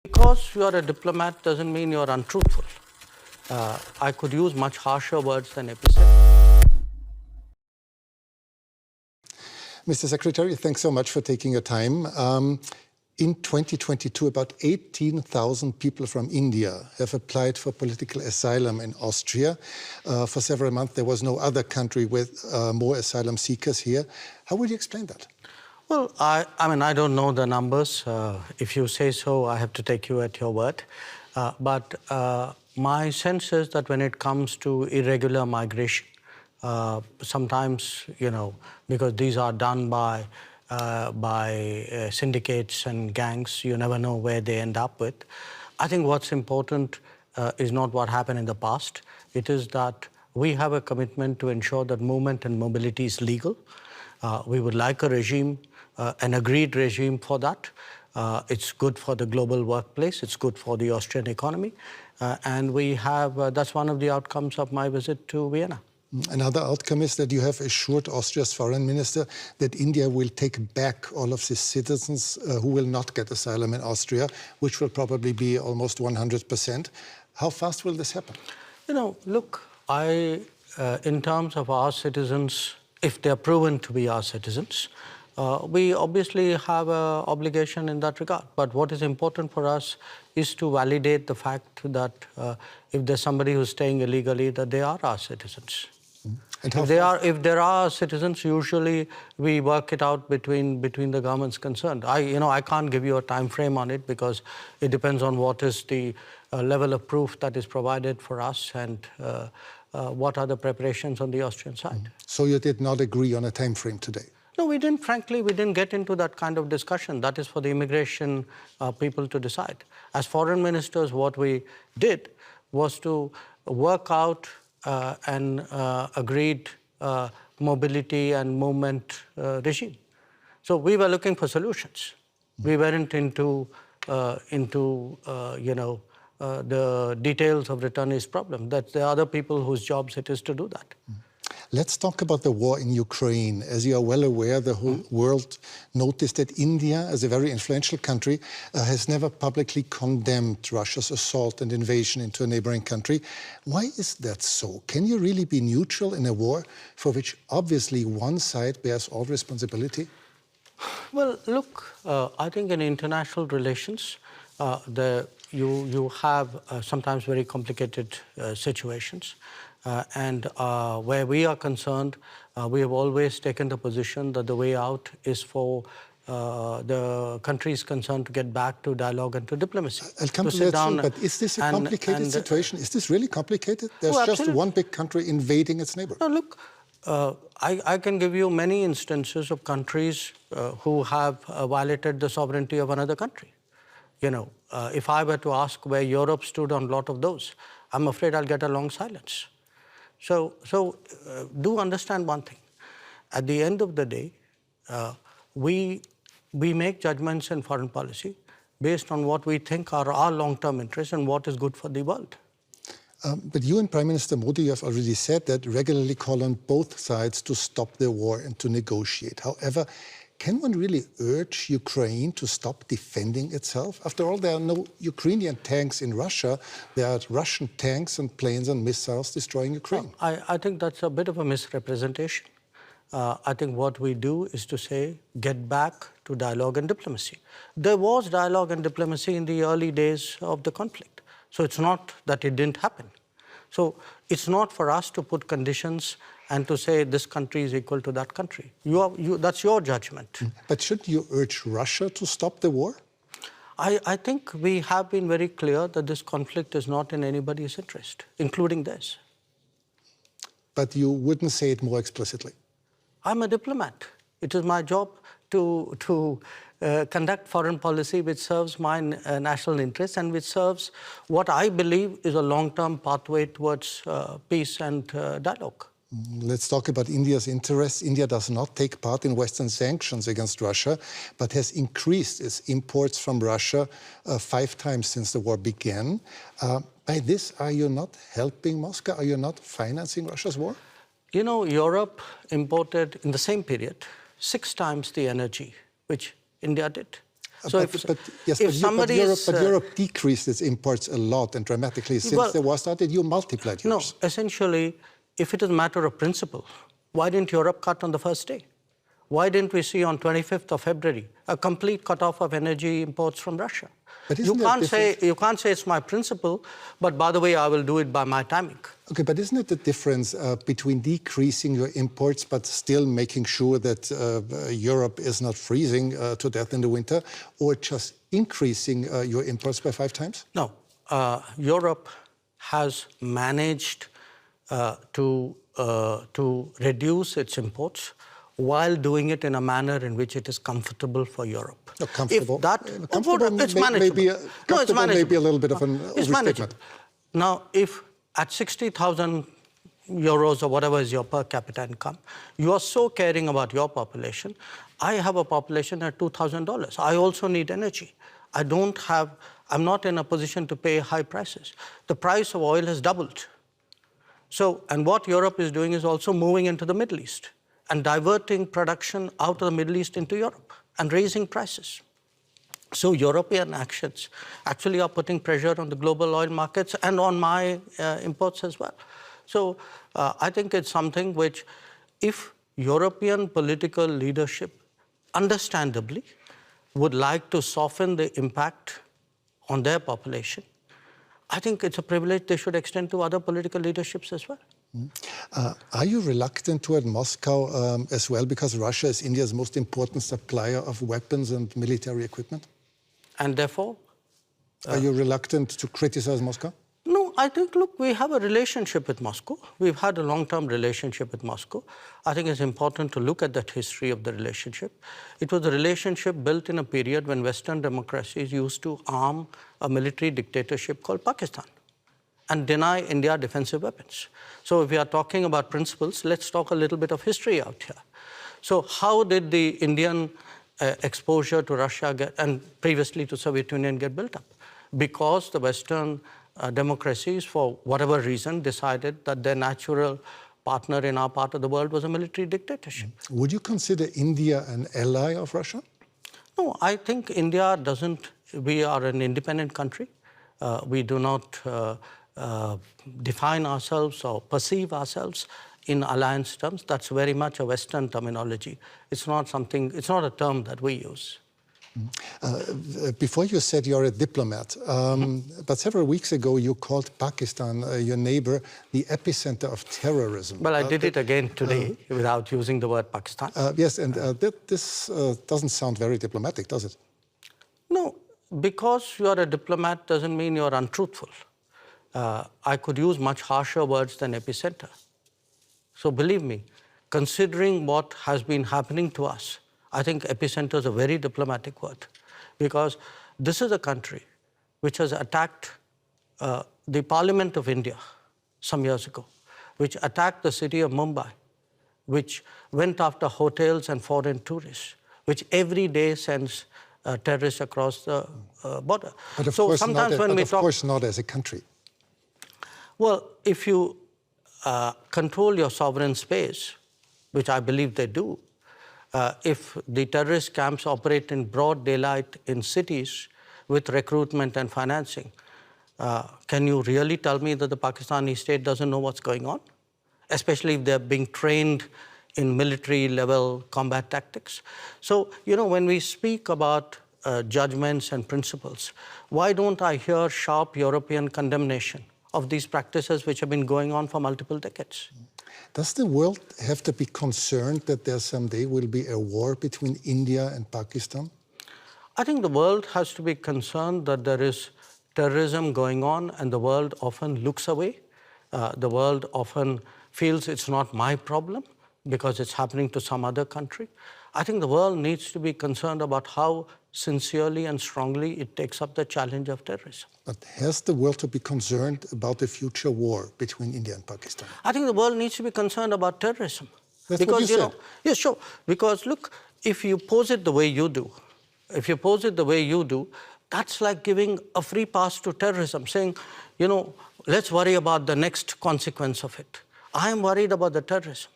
Because you are a diplomat doesn't mean you are untruthful. I could use much harsher words than epicenter. Mr. Secretary, thanks so much for taking your time. In 2022, about 18,000 people from India have applied for political asylum in Austria. For several months, there was no other country with more asylum seekers here. How would you explain that? Well, I mean, I don't know the numbers. If you say so, I have to take you at your word. But my sense is that when it comes to irregular migration, sometimes, because these are done by syndicates and gangs, you never know where they end up with. I think what's important is not what happened in the past. It is that we have a commitment to ensure that movement and mobility is legal. We would like a regime, an agreed regime for that. It's good for the global workplace. It's good for the Austrian economy. And we have, that's one of the outcomes of my visit to Vienna. Another outcome is that you have assured Austria's foreign minister that India will take back all of its citizens who will not get asylum in Austria, which will probably be almost 100%. How fast will this happen? Look, in terms of our citizens, if they are proven to be our citizens, we obviously have an obligation in that regard. But what is important for us is to validate the fact that if there's somebody who's staying illegally, that they are our citizens. If there are citizens, usually we work it out between the governments concerned. I can't give you a time frame on it because it depends on what is the level of proof that is provided for us and what are the preparations on the Austrian side. So you did not agree on a time frame today? No, we didn't. Frankly, we didn't get into that kind of discussion. That is for the immigration people to decide. As foreign ministers, what we did was to work out an agreed mobility and movement regime. So we were looking for solutions. We weren't into the details of returnees' problem. That there are other people whose jobs it is to do that. Let's talk about the war in Ukraine. As you are well aware, the whole world noticed that India, as a very influential country, has never publicly condemned Russia's assault and invasion into a neighboring country. Why is that so? Can you really be neutral in a war for which obviously one side bears all responsibility? Well, look, I think in international relations, you have sometimes very complicated situations. And where we are concerned, we have always taken the position that the way out is for the countries concerned to get back to dialogue and to diplomacy. I'll come to that soon, but is this a complicated situation? Is this really complicated? There's just one big country invading its neighbor. No, look, I can give you many instances of countries who have violated the sovereignty of another country. If I were to ask where Europe stood on a lot of those, I'm afraid I'll get a long silence. So do understand one thing. At the end of the day, we make judgments in foreign policy based on what we think are our long-term interests and what is good for the world. But you and Prime Minister Modi, you have already said that, regularly call on both sides to stop the war and to negotiate. However, can one really urge Ukraine to stop defending itself? After all, there are no Ukrainian tanks in Russia. There are Russian tanks and planes and missiles destroying Ukraine. I think that's a bit of a misrepresentation. I think what we do is to say, get back to dialogue and diplomacy. There was dialogue and diplomacy in the early days of the conflict. So it's not that it didn't happen. So it's not for us to put conditions and to say this country is equal to that country. That's your judgment. But should you urge Russia to stop the war? I think we have been very clear that this conflict is not in anybody's interest, including theirs. But you wouldn't say it more explicitly? I'm a diplomat. It is my job to conduct foreign policy which serves my national interests and which serves what I believe is a long-term pathway towards peace and dialogue. Let's talk about India's interests. India does not take part in Western sanctions against Russia, but has increased its imports from Russia 5 times since the war began. By this, are you not helping Moscow? Are you not financing Russia's war? Europe imported in the same period 6 times the energy which India did. So but Europe decreased its imports a lot and dramatically since the war started. You multiplied yours. No, essentially, if it is a matter of principle, why didn't Europe cut on the first day? Why didn't we see on 25th of February a complete cutoff of energy imports from Russia? You can't say it's my principle, but by the way, I will do it by my timing. Okay, but isn't it the difference between decreasing your imports but still making sure that Europe is not freezing to death in the winter, or just increasing your imports by 5 times? No, Europe has managed to reduce its imports while doing it in a manner in which it is comfortable for Europe. No, comfortable? It's manageable. It's maybe a little bit of an overstatement. Now, if at 60,000 euros or whatever is your per capita income, you are so caring about your population. I have a population at $2,000. I also need energy. I'm not in a position to pay high prices. The price of oil has doubled. So, and what Europe is doing is also moving into the Middle East and diverting production out of the Middle East into Europe and raising prices. So European actions actually are putting pressure on the global oil markets and on my imports as well. So I think it's something which, if European political leadership understandably would like to soften the impact on their population, I think it's a privilege they should extend to other political leaderships as well. Are you reluctant toward Moscow as well, because Russia is India's most important supplier of weapons and military equipment? And therefore? Are you reluctant to criticize Moscow? No, I think, look, we have a relationship with Moscow. We've had a long-term relationship with Moscow. I think it's important to look at that history of the relationship. It was a relationship built in a period when Western democracies used to arm a military dictatorship called Pakistan and deny India defensive weapons. So if we are talking about principles, let's talk a little bit of history out here. So how did the Indian exposure to Russia and previously to Soviet Union get built up? Because the Western democracies, for whatever reason, decided that their natural partner in our part of the world was a military dictatorship. Would you consider India an ally of Russia? No, I think India doesn't. We are an independent country. We do not define ourselves or perceive ourselves in alliance terms. That's very much a Western terminology. It's not a term that we use. Before you said you're a diplomat, but several weeks ago you called Pakistan, your neighbor, the epicenter of terrorism. Well, I did it again today without using the word Pakistan. Yes, and this doesn't sound very diplomatic, does it? No, because you're a diplomat doesn't mean you're untruthful. I could use much harsher words than epicenter. So believe me, considering what has been happening to us, I think epicenter is a very diplomatic word, because this is a country which has attacked the Parliament of India some years ago, which attacked the city of Mumbai, which went after hotels and foreign tourists, which every day sends terrorists across the border. But of course not as a country. Well, if you control your sovereign space, which I believe they do, if the terrorist camps operate in broad daylight in cities with recruitment and financing, can you really tell me that the Pakistani state doesn't know what's going on? Especially if they're being trained in military-level combat tactics. So, when we speak about judgments and principles, why don't I hear sharp European condemnation of these practices which have been going on for multiple decades? Does the world have to be concerned that there someday will be a war between India and Pakistan? I think the world has to be concerned that there is terrorism going on, and the world often looks away. The world often feels it's not my problem because it's happening to some other country. I think the world needs to be concerned about how sincerely and strongly it takes up the challenge of terrorism. But has the world to be concerned about the future war between India and Pakistan? I think the world needs to be concerned about terrorism. That's what you said. Yeah, sure. Because look, if you pose it the way you do, that's like giving a free pass to terrorism, saying, let's worry about the next consequence of it. I am worried about the terrorism.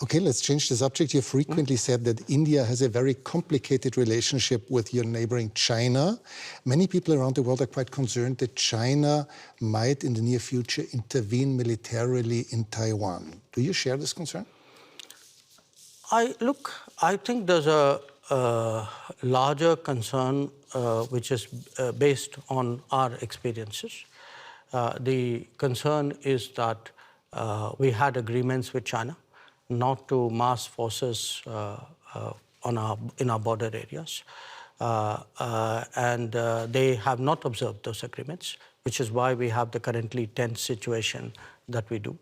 Okay, let's change the subject. You frequently said that India has a very complicated relationship with your neighboring China. Many people around the world are quite concerned that China might, in the near future, intervene militarily in Taiwan. Do you share this concern? I think there's a larger concern which is based on our experiences. The concern is that we had agreements with China not to mass forces in our border areas. And they have not observed those agreements, which is why we have the currently tense situation that we do.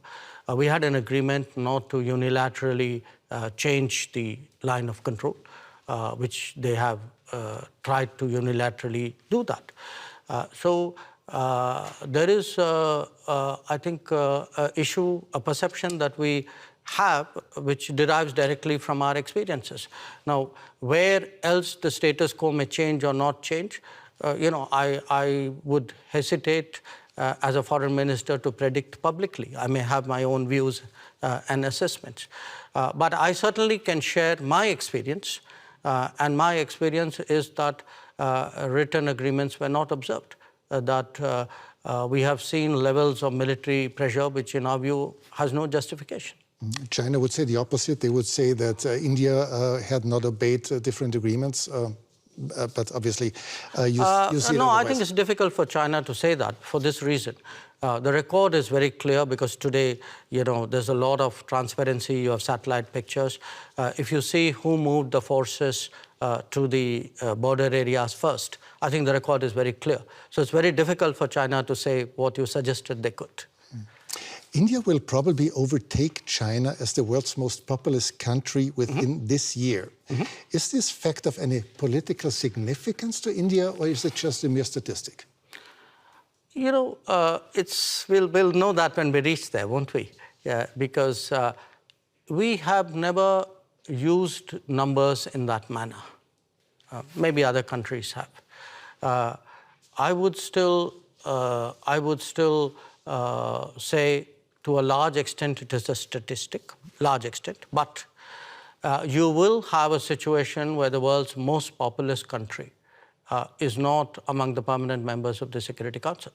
We had an agreement not to unilaterally change the line of control, which they have tried to unilaterally do that. So there is, I think, a perception that we have which derives directly from our experiences. Now, where else the status quo may change or not change, I would hesitate as a foreign minister to predict publicly. I may have my own views and assessments. But I certainly can share my experience, and my experience is that written agreements were not observed, that we have seen levels of military pressure which in our view has no justification. China would say the opposite. They would say that India had not obeyed different agreements. But obviously, you see it No, otherwise. I think it's difficult for China to say that for this reason. The record is very clear because today, there's a lot of transparency. You have satellite pictures. If you see who moved the forces to the border areas first, I think the record is very clear. So it's very difficult for China to say what you suggested they could. India will probably overtake China as the world's most populous country within this year. Is this fact of any political significance to India, or is it just a mere statistic? We'll know that when we reach there, won't we? Yeah, because we have never used numbers in that manner. Maybe other countries have. I would still say, to a large extent, it is a statistic, large extent. But you will have a situation where the world's most populous country is not among the permanent members of the Security Council.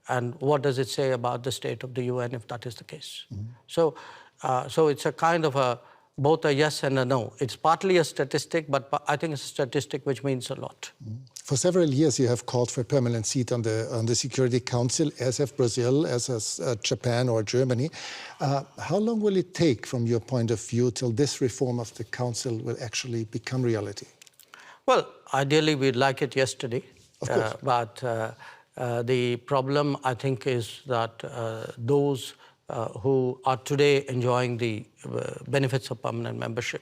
And what does it say about the state of the UN if that is the case? So it's a kind of both a yes and a no. It's partly a statistic, but I think it's a statistic which means a lot. For several years, you have called for a permanent seat on the Security Council, as have Brazil, as has Japan or Germany. How long will it take, from your point of view, till this reform of the Council will actually become reality? Well, ideally, we'd like it yesterday. Of course. But the problem, I think, is that those who are today enjoying the benefits of permanent membership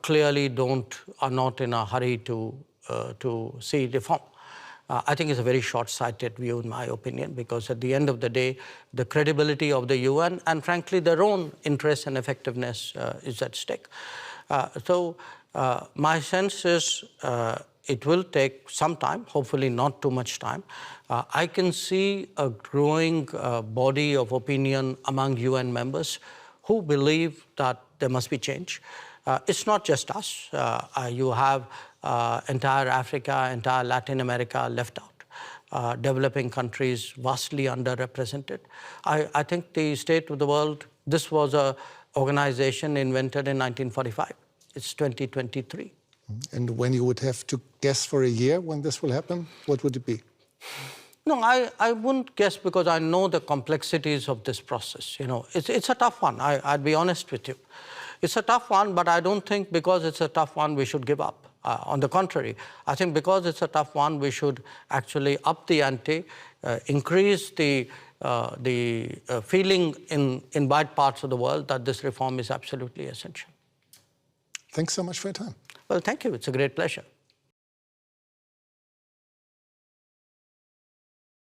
clearly are not in a hurry to see reform. I think it's a very short-sighted view, in my opinion, because at the end of the day, the credibility of the UN and, frankly, their own interest and effectiveness is at stake. So my sense is it will take some time, hopefully not too much time. I can see a growing body of opinion among UN members who believe that there must be change. It's not just us. You have entire Africa, entire Latin America left out. Developing countries vastly underrepresented. I think the state of the world, this was an organization invented in 1945. It's 2023. And when you would have to guess for a year when this will happen, what would it be? No, I wouldn't guess because I know the complexities of this process. It's a tough one. I'd be honest with you. It's a tough one, but I don't think because it's a tough one we should give up. On the contrary, I think because it's a tough one, we should actually up the ante, increase the feeling in wide parts of the world that this reform is absolutely essential. Thanks so much for your time. Well, thank you. It's a great pleasure.